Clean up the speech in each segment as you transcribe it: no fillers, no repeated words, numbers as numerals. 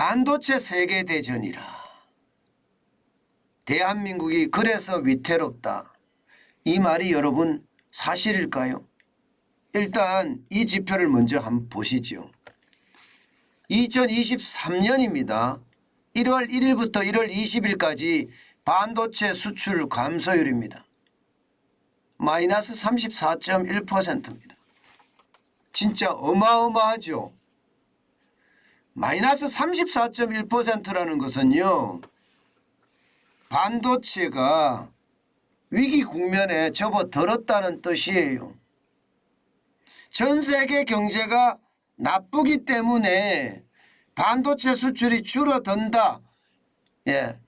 반도체 세계대전이라. 대한민국이 그래서 위태롭다. 이 말이 여러분 사실일까요? 일단 이 지표를 먼저 한번 보시죠. 2023년입니다. 1월 1일부터 1월 20일까지 반도체 수출 감소율입니다. 마이너스 34.1%입니다. 진짜 어마어마하죠. 마이너스 34.1%라는 것은요, 반도체가 위기 국면에 접어들었다는 뜻이에요. 전 세계 경제가 나쁘기 때문에 반도체 수출이 줄어든다. 예,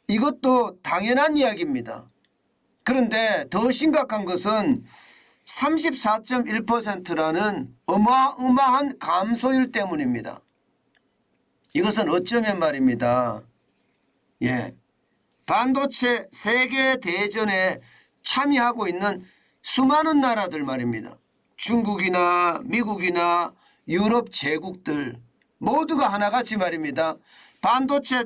이것도 당연한 이야기입니다. 그런데 더 심각한 것은 34.1%라는 어마어마한 감소율 때문입니다. 이것은 어쩌면 말입니다. 예, 반도체 세계 대전에 참여하고 있는 수많은 나라들 말입니다. 중국이나 미국이나 유럽 제국들 모두가 하나같이 말입니다. 반도체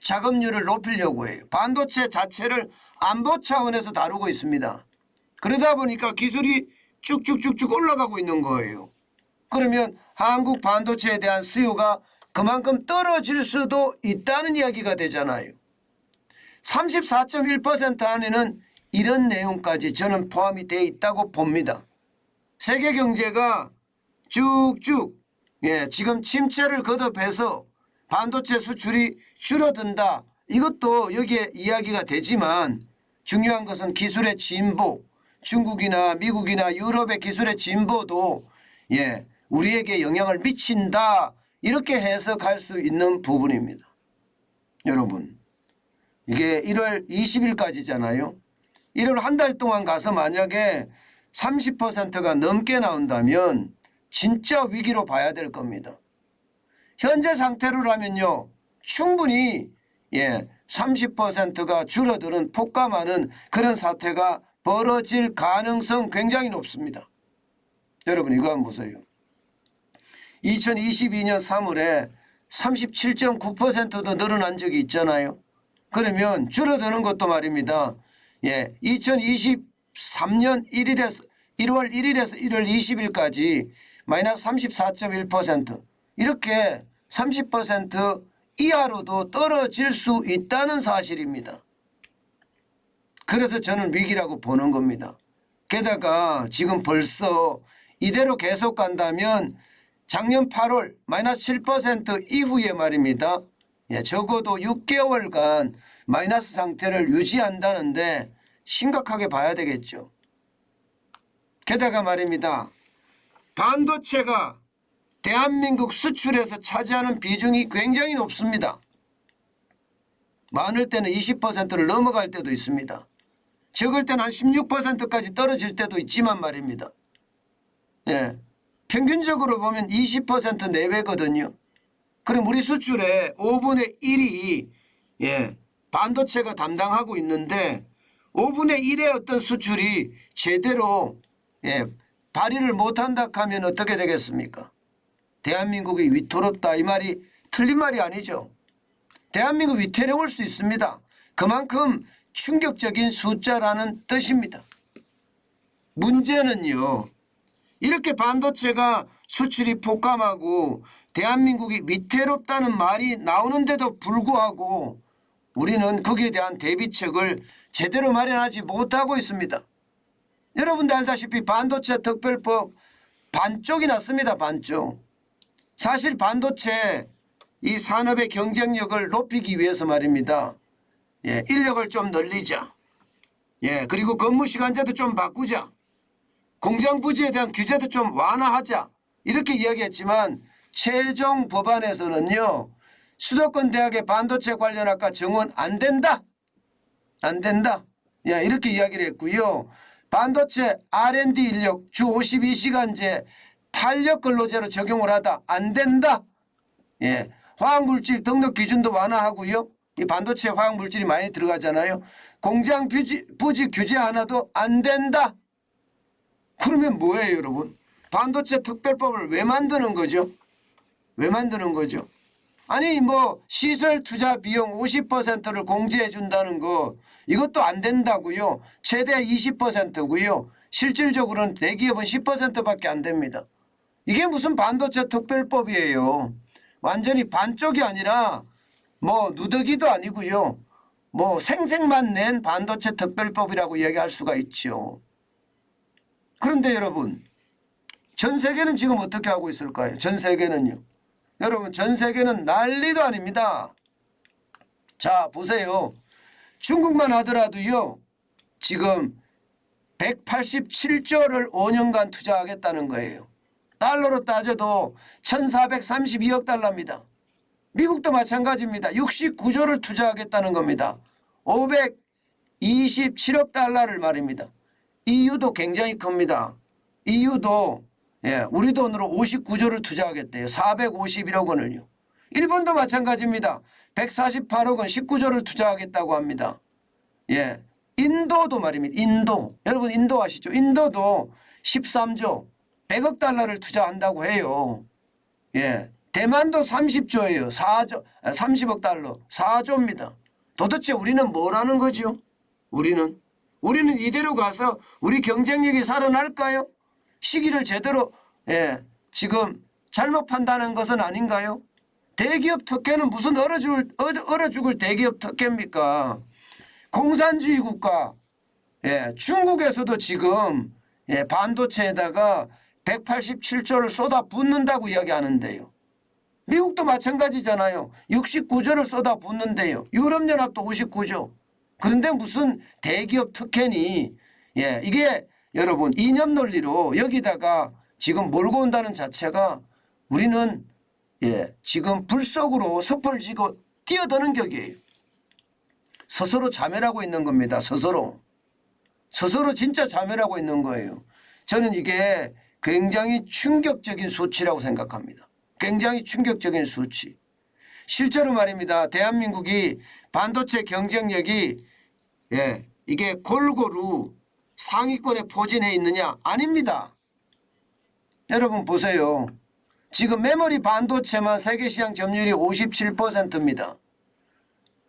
자금률을 높이려고 해요. 반도체 자체를 안보 차원에서 다루고 있습니다. 그러다 보니까 기술이 쭉쭉쭉쭉 올라가고 있는 거예요. 그러면 한국 반도체에 대한 수요가 그만큼 떨어질 수도 있다는 이야기가 되잖아요. 34.1% 안에는 이런 내용까지 저는 포함이 되어 있다고 봅니다. 세계 경제가 쭉쭉 지금 침체를 거듭해서 반도체 수출이 줄어든다. 이것도 여기에 이야기가 되지만 중요한 것은 기술의 진보, 중국이나 미국이나 유럽의 기술의 진보도 우리에게 영향을 미친다. 이렇게 해석할 수 있는 부분입니다. 여러분, 이게 1월 20일까지잖아요. 1월 한 달 동안 가서 만약에 30%가 넘게 나온다면 진짜 위기로 봐야 될 겁니다. 현재 상태로라면요, 충분히 30%가 줄어드는 폭감하는 그런 사태가 벌어질 가능성 굉장히 높습니다. 여러분 이거 한번 보세요. 2022년 3월에 37.9%도 늘어난 적이 있잖아요. 그러면 줄어드는 것도 말입니다. 2023년 1월 1일에서 1월 20일까지 마이너스 34.1% 이렇게 30% 이하로도 떨어질 수 있다는 사실입니다. 그래서 저는 위기라고 보는 겁니다. 게다가 지금 벌써 이대로 계속 간다면 작년 8월 마이너스 7% 이후에 말입니다. 적어도 6개월간 마이너스 상태를 유지한다는데 심각하게 봐야 되겠죠. 게다가 말입니다. 반도체가 대한민국 수출에서 차지하는 비중이 굉장히 높습니다. 많을 때는 20%를 넘어갈 때도 있습니다. 적을 때는 한 16%까지 떨어질 때도 있지만 말입니다. 평균적으로 보면 20% 내외거든요. 그럼 우리 수출의 5분의 1이 반도체가 담당하고 있는데 5분의 1의 어떤 수출이 제대로 발휘를 못한다 하면 어떻게 되겠습니까? 대한민국이 위태롭다 이 말이 틀린 말이 아니죠. 대한민국 위태로울 수 있습니다. 그만큼 충격적인 숫자라는 뜻입니다. 문제는요, 이렇게 반도체가 수출이 폭감하고 대한민국이 위태롭다는 말이 나오는데도 불구하고 우리는 거기에 대한 대비책을 제대로 마련하지 못하고 있습니다. 여러분들 알다시피 반도체 특별법 반쪽이 났습니다. 반쪽. 사실 반도체 이 산업의 경쟁력을 높이기 위해서 말입니다. 인력을 좀 늘리자. 그리고 근무 시간제도 좀 바꾸자. 공장 부지에 대한 규제도 좀 완화하자. 이렇게 이야기했지만 최종 법안에서는요, 수도권 대학의 반도체 관련 학과 정원 안 된다. 안 된다. 이렇게 이야기를 했고요. 반도체 R&D 인력 주 52시간제 탄력 근로제로 적용을 하다. 안 된다. 화학물질 등록 기준도 완화하고요. 이 반도체 화학물질이 많이 들어가잖아요. 공장 부지 규제 하나도 안 된다. 그러면 뭐예요, 여러분? 반도체 특별법을 왜 만드는 거죠? 왜 만드는 거죠? 아니 뭐 시설 투자 비용 50%를 공제해 준다는 거 이것도 안 된다고요. 최대 20%고요. 실질적으로는 대기업은 10%밖에 안 됩니다. 이게 무슨 반도체 특별법이에요. 완전히 반쪽이 아니라 뭐 누더기도 아니고요. 뭐 생색만 낸 반도체 특별법이라고 얘기할 수가 있죠. 그런데 여러분 전 세계는 지금 어떻게 하고 있을까요? 전 세계는요. 여러분 전 세계는 난리도 아닙니다. 자 보세요. 중국만 하더라도요. 지금 187조를 5년간 투자하겠다는 거예요. 달러로 따져도 1432억 달러입니다. 미국도 마찬가지입니다. 69조를 투자하겠다는 겁니다. 527억 달러를 말입니다. EU도 굉장히 큽니다. EU도 우리 돈으로 59조를 투자하겠대요. 451억 원을요. 일본도 마찬가지입니다. 148억 원 19조를 투자하겠다고 합니다. 인도도 말입니다. 인도. 여러분 인도 아시죠? 인도도 13조 100억 달러를 투자한다고 해요. 대만도 30조예요. 30억 달러. 4조입니다. 도대체 우리는 뭘 하는 거죠? 우리는 이대로 가서 우리 경쟁력이 살아날까요? 시기를 제대로 지금 잘못 판단한 것은 아닌가요? 대기업 특혜는 무슨 얼어 죽을 대기업 특혜입니까? 공산주의 국가 중국에서도 지금 반도체에다가 187조를 쏟아붓는다고 이야기하는데요. 미국도 마찬가지잖아요. 69조를 쏟아붓는데요. 유럽연합도 59조. 그런데 무슨 대기업 특혜니 이게 여러분 이념 논리로 여기다가 지금 몰고 온다는 자체가 우리는 지금 불 속으로 섭을 지고 뛰어드는 격이에요. 스스로 자멸하고 있는 겁니다. 스스로 진짜 자멸하고 있는 거예요. 저는 이게 굉장히 충격적인 수치라고 생각합니다. 굉장히 충격적인 수치. 실제로 말입니다. 대한민국이 반도체 경쟁력이 이게 골고루 상위권에 포진해 있느냐? 아닙니다. 여러분 보세요. 지금 메모리 반도체만 세계시장 점유율이 57%입니다.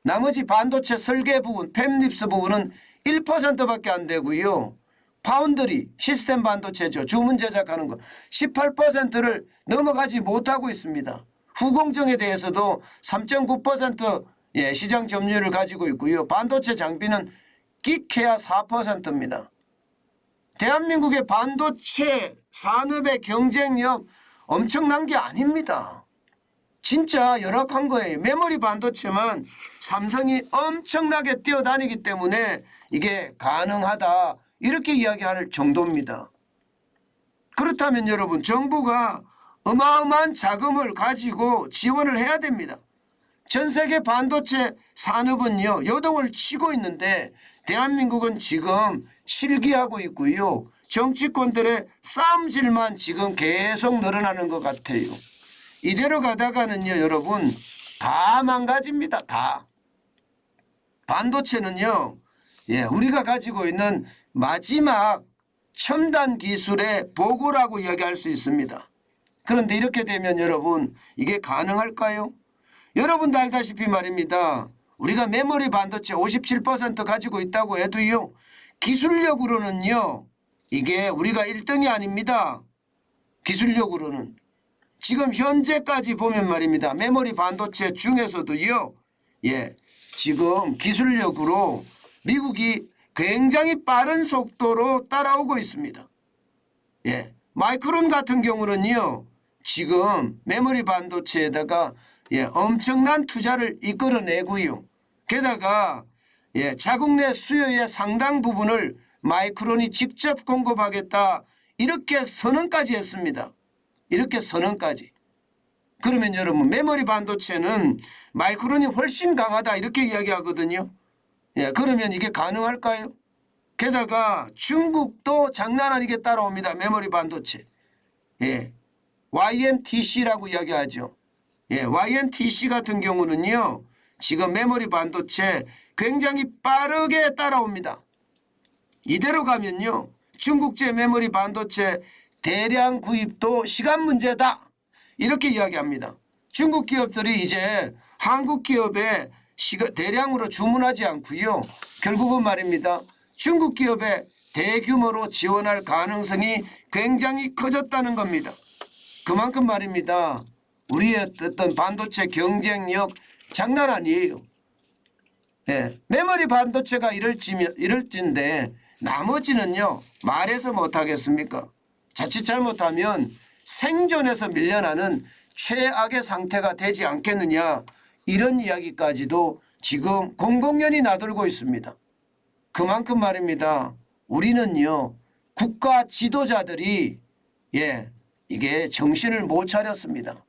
나머지 반도체 설계 부분, 팹립스 부분은 1%밖에 안 되고요. 파운드리, 시스템 반도체죠. 주문 제작하는 거 18%를 넘어가지 못하고 있습니다. 후공정에 대해서도 3.9% 시장 점유율을 가지고 있고요. 반도체 장비는 끼케야 4%입니다. 대한민국의 반도체 산업의 경쟁력 엄청난 게 아닙니다. 진짜 열악한 거예요. 메모리 반도체만 삼성이 엄청나게 뛰어다니기 때문에 이게 가능하다 이렇게 이야기할 정도입니다. 그렇다면 여러분 정부가 어마어마한 자금을 가지고 지원을 해야 됩니다. 전 세계 반도체 산업은요 요동을 치고 있는데 대한민국은 지금 실기하고 있고요. 정치권들의 싸움질만 지금 계속 늘어나는 것 같아요. 이대로 가다가는요 여러분 다 망가집니다. 다. 반도체는요 우리가 가지고 있는 마지막 첨단 기술의 보고라고 이야기할 수 있습니다. 그런데 이렇게 되면 여러분 이게 가능할까요? 여러분도 알다시피 말입니다. 우리가 메모리 반도체 57% 가지고 있다고 해도요. 기술력으로는요. 이게 우리가 1등이 아닙니다. 기술력으로는. 지금 현재까지 보면 말입니다. 메모리 반도체 중에서도요. 지금 기술력으로 미국이 굉장히 빠른 속도로 따라오고 있습니다. 마이크론 같은 경우는요. 지금 메모리 반도체에다가 엄청난 투자를 이끌어내고요. 게다가 자국 내 수요의 상당 부분을 마이크론이 직접 공급하겠다 이렇게 선언까지 했습니다. 이렇게 선언까지. 그러면 여러분 메모리 반도체는 마이크론이 훨씬 강하다 이렇게 이야기하거든요. 그러면 이게 가능할까요? 게다가 중국도 장난 아니게 따라옵니다. 메모리 반도체. YMTC라고 이야기하죠. YMTC 같은 경우는요. 지금 메모리 반도체 굉장히 빠르게 따라옵니다. 이대로 가면요. 중국제 메모리 반도체 대량 구입도 시간 문제다. 이렇게 이야기합니다. 중국 기업들이 이제 한국 기업에 대량으로 주문하지 않고요. 결국은 말입니다. 중국 기업에 대규모로 지원할 가능성이 굉장히 커졌다는 겁니다. 그만큼 말입니다. 우리의 어떤 반도체 경쟁력 장난 아니에요. 예, 메모리 반도체가 이럴진데 나머지는요 말해서 못하겠습니까? 자칫 잘못하면 생존에서 밀려나는 최악의 상태가 되지 않겠느냐 이런 이야기까지도 지금 공공연히 나돌고 있습니다. 그만큼 말입니다. 우리는요 국가 지도자들이 이게 정신을 못 차렸습니다.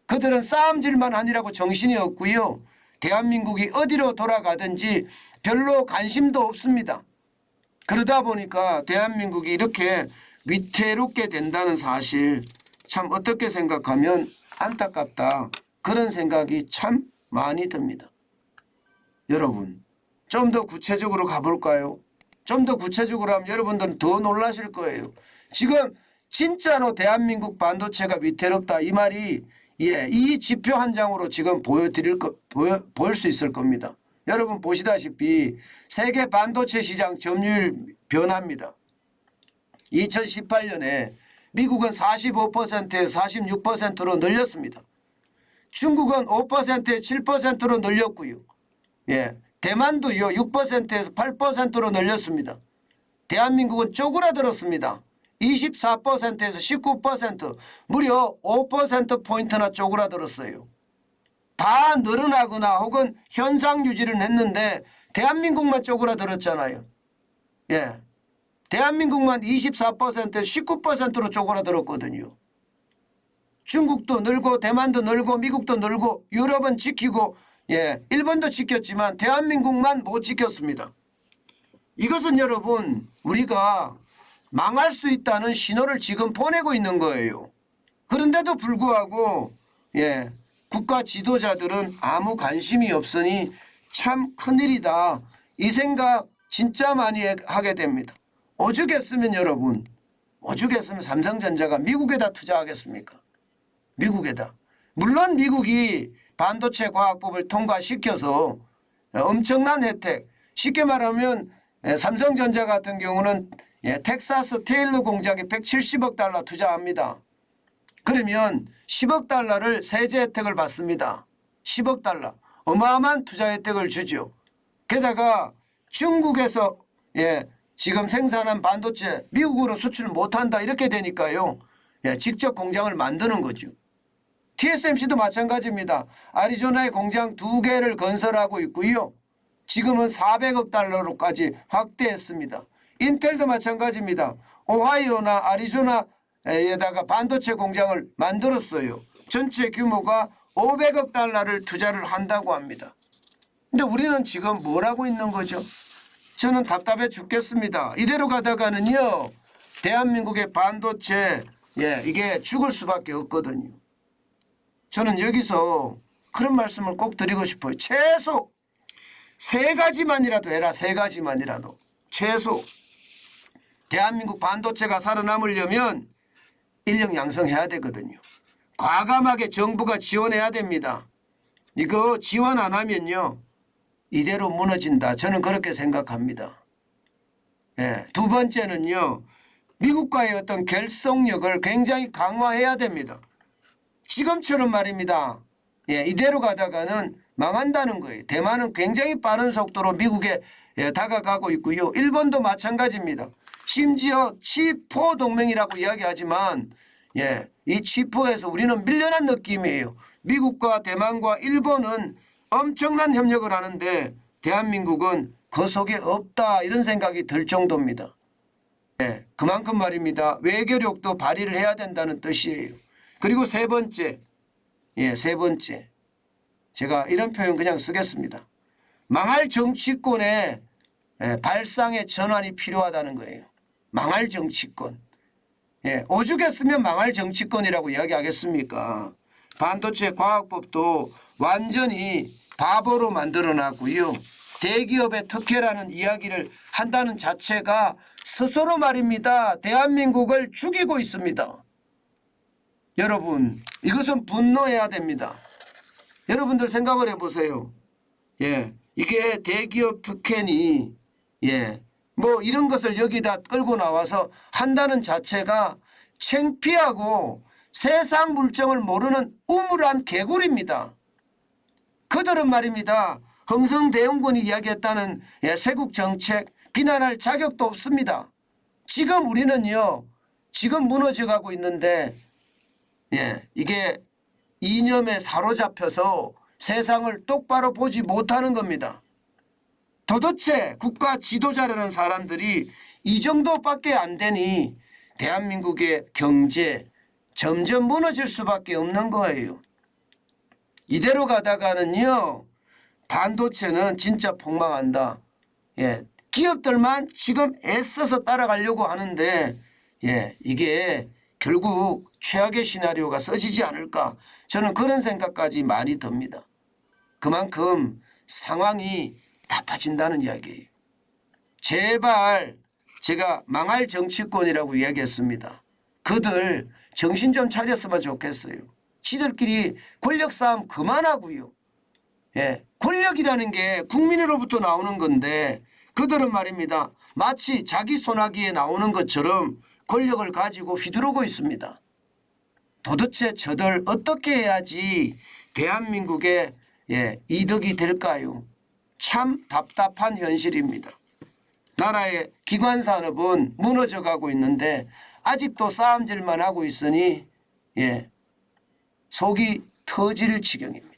그들은 싸움질만 하느라고 정신이 없고요. 대한민국이 어디로 돌아가든지 별로 관심도 없습니다. 그러다 보니까 대한민국이 이렇게 위태롭게 된다는 사실 참 어떻게 생각하면 안타깝다. 그런 생각이 참 많이 듭니다. 여러분 좀 더 구체적으로 가볼까요? 좀 더 구체적으로 하면 여러분들은 더 놀라실 거예요. 지금 진짜로 대한민국 반도체가 위태롭다 이 말이 이 지표 한 장으로 지금 보일 수 있을 겁니다. 여러분 보시다시피 세계 반도체 시장 점유율 변화입니다. 2018년에 미국은 45%에서 46%로 늘렸습니다. 중국은 5%에 7%로 늘렸고요. 대만도요 6%에서 8%로 늘렸습니다. 대한민국은 쪼그라들었습니다. 24%에서 19% 무려 5%포인트나 쪼그라들었어요. 다 늘어나거나 혹은 현상 유지를 했는데 대한민국만 쪼그라들었잖아요. 대한민국만 24%에서 19%로 쪼그라들었거든요. 중국도 늘고 대만도 늘고 미국도 늘고 유럽은 지키고 일본도 지켰지만 대한민국만 못 지켰습니다. 이것은 여러분 우리가 망할 수 있다는 신호를 지금 보내고 있는 거예요. 그런데도 불구하고 국가 지도자들은 아무 관심이 없으니 참 큰일이다. 이 생각 진짜 많이 하게 됩니다. 오죽했으면 여러분 오죽했으면 삼성전자가 미국에다 투자하겠습니까? 미국에다. 물론 미국이 반도체 과학법을 통과시켜서 엄청난 혜택 쉽게 말하면 삼성전자 같은 경우는 텍사스 테일러 공장에 170억 달러 투자합니다. 그러면 10억 달러를 세제 혜택을 받습니다. 10억 달러. 어마어마한 투자 혜택을 주죠. 게다가 중국에서 지금 생산한 반도체 미국으로 수출 못한다 이렇게 되니까요. 직접 공장을 만드는 거죠. TSMC도 마찬가지입니다. 애리조나에 공장 2개를 건설하고 있고요. 지금은 400억 달러로까지 확대했습니다. 인텔도 마찬가지입니다. 오하이오나 애리조나에다가 반도체 공장을 만들었어요. 전체 규모가 500억 달러를 투자를 한다고 합니다. 근데 우리는 지금 뭘 하고 있는 거죠? 저는 답답해 죽겠습니다. 이대로 가다가는요. 대한민국의 반도체 이게 죽을 수밖에 없거든요. 저는 여기서 그런 말씀을 꼭 드리고 싶어요. 최소 3가지만이라도 해라. 3가지만이라도. 최소. 대한민국 반도체가 살아남으려면 인력 양성해야 되거든요. 과감하게 정부가 지원해야 됩니다. 이거 지원 안 하면요. 이대로 무너진다. 저는 그렇게 생각합니다. 두 번째는요. 미국과의 어떤 결속력을 굉장히 강화해야 됩니다. 지금처럼 말입니다. 이대로 가다가는 망한다는 거예요. 대만은 굉장히 빠른 속도로 미국에 다가가고 있고요. 일본도 마찬가지입니다. 심지어 치포 동맹이라고 이야기하지만 이 치포에서 우리는 밀려난 느낌이에요. 미국과 대만과 일본은 엄청난 협력을 하는데 대한민국은 그 속에 없다 이런 생각이 들 정도입니다. 그만큼 말입니다. 외교력도 발휘를 해야 된다는 뜻이에요. 그리고 세 번째 제가 이런 표현 그냥 쓰겠습니다. 망할 정치권의 발상의 전환이 필요하다는 거예요. 망할 정치권. 오죽했으면 망할 정치권이라고 이야기하겠습니까? 반도체 과학법도 완전히 바보로 만들어놨고요. 대기업의 특혜라는 이야기를 한다는 자체가 스스로 말입니다. 대한민국을 죽이고 있습니다. 여러분 이것은 분노해야 됩니다. 여러분들 생각을 해보세요. 예, 이게 대기업 특혜니 뭐 이런 것을 여기다 끌고 나와서 한다는 자체가 창피하고 세상 물정을 모르는 우물한 개구리입니다. 그들은 말입니다. 흥성대원군이 이야기했다는 세국 정책 비난할 자격도 없습니다. 지금 우리는요. 지금 무너져가고 있는데 이게 이념에 사로잡혀서 세상을 똑바로 보지 못하는 겁니다. 도대체 국가 지도자라는 사람들이 이 정도밖에 안 되니 대한민국의 경제 점점 무너질 수밖에 없는 거예요. 이대로 가다가는요. 반도체는 진짜 폭망한다. 기업들만 지금 애써서 따라가려고 하는데 이게 결국 최악의 시나리오가 써지지 않을까. 저는 그런 생각까지 많이 듭니다. 그만큼 상황이 나빠진다는 이야기예요. 제발 제가 망할 정치권이라고 이야기했습니다. 그들 정신 좀 차렸으면 좋겠어요. 지들끼리 권력 싸움 그만하고요. 권력이라는 게 국민으로부터 나오는 건데 그들은 말입니다. 마치 자기 손아귀에 나오는 것처럼 권력을 가지고 휘두르고 있습니다. 도대체 저들 어떻게 해야지 대한민국의 이득이 될까요? 참 답답한 현실입니다. 나라의 기관산업은 무너져가고 있는데 아직도 싸움질만 하고 있으니 속이 터질 지경입니다.